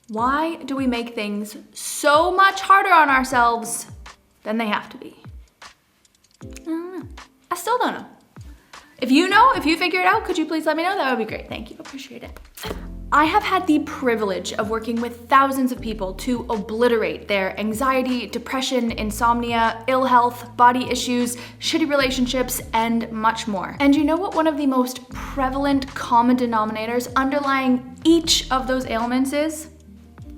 Why do we make things so much harder on ourselves than they have to be? I don't know. I still don't know. If you know, if you figure it out, could you please let me know? That would be great. Thank you. Appreciate it. I have had the privilege of working with thousands of people to obliterate their anxiety, depression, insomnia, ill health, body issues, shitty relationships, and much more. And you know what one of the most prevalent common denominators underlying each of those ailments is?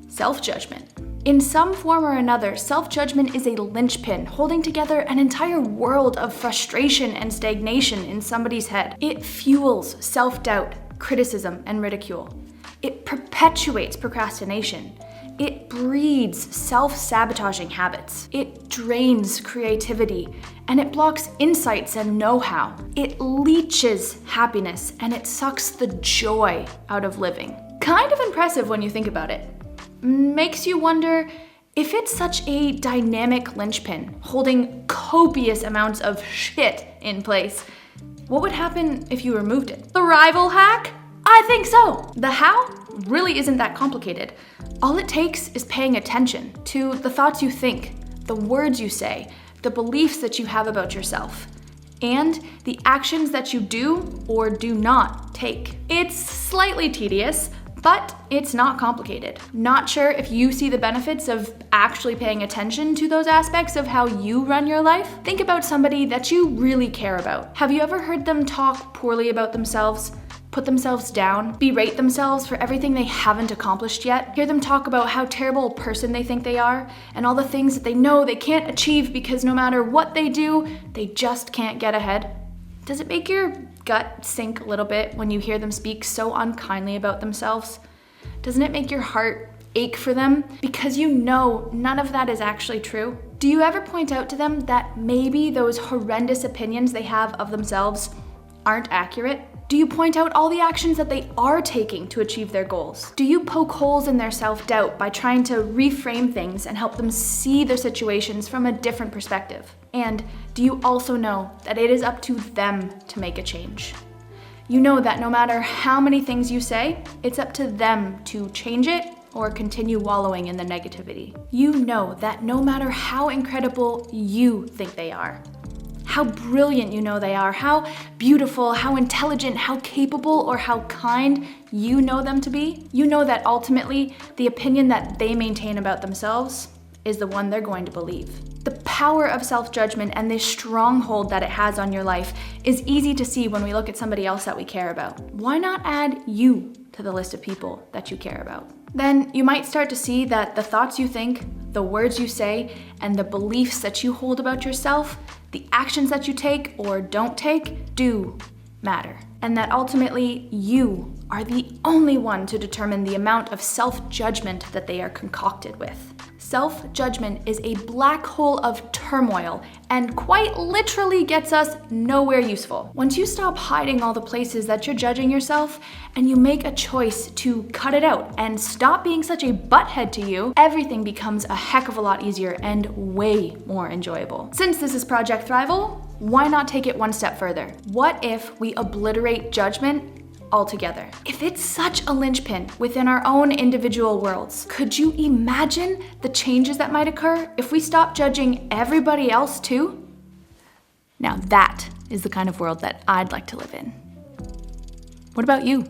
Self-judgment. In some form or another, self-judgment is a linchpin holding together an entire world of frustration and stagnation in somebody's head. It fuels self-doubt, criticism, and ridicule. It perpetuates procrastination. It breeds self-sabotaging habits. It drains creativity, and it blocks insights and know-how. It leeches happiness, and it sucks the joy out of living. Kind of impressive when you think about it. Makes you wonder, if it's such a dynamic linchpin holding copious amounts of shit in place, what would happen if you removed it? Survival hack? I think so. The how really isn't that complicated. All it takes is paying attention to the thoughts you think, the words you say, the beliefs that you have about yourself, and the actions that you do or do not take. It's slightly tedious, but it's not complicated. Not sure if you see the benefits of actually paying attention to those aspects of how you run your life? Think about somebody that you really care about. Have you ever heard them talk poorly about themselves? Put themselves down, berate themselves for everything they haven't accomplished yet, hear them talk about how terrible a person they think they are, and all the things that they know they can't achieve because no matter what they do, they just can't get ahead? Does it make your gut sink a little bit when you hear them speak so unkindly about themselves? Doesn't it make your heart ache for them because you know none of that is actually true? Do you ever point out to them that maybe those horrendous opinions they have of themselves aren't accurate? Do you point out all the actions that they are taking to achieve their goals? Do you poke holes in their self-doubt by trying to reframe things and help them see their situations from a different perspective? And do you also know that it is up to them to make a change? You know that no matter how many things you say, it's up to them to change it or continue wallowing in the negativity. You know that no matter how incredible you think they are, how brilliant you know they are, how beautiful, how intelligent, how capable, or how kind you know them to be, you know that ultimately the opinion that they maintain about themselves is the one they're going to believe. The power of self-judgment and the stronghold that it has on your life is easy to see when we look at somebody else that we care about. Why not add you to the list of people that you care about? Then you might start to see that the thoughts you think, the words you say, and the beliefs that you hold about yourself, the actions that you take or don't take, do matter. And that ultimately you are the only one to determine the amount of self-judgment that they are concocted with. Self-judgment is a black hole of turmoil and quite literally gets us nowhere useful. Once you stop hiding all the places that you're judging yourself and you make a choice to cut it out and stop being such a butthead to you, everything becomes a heck of a lot easier and way more enjoyable. Since this is Project Thrival, why not take it one step further? What if we obliterate judgment altogether? If it's such a linchpin within our own individual worlds, could you imagine the changes that might occur if we stop judging everybody else too? Now that is the kind of world that I'd like to live in. What about you?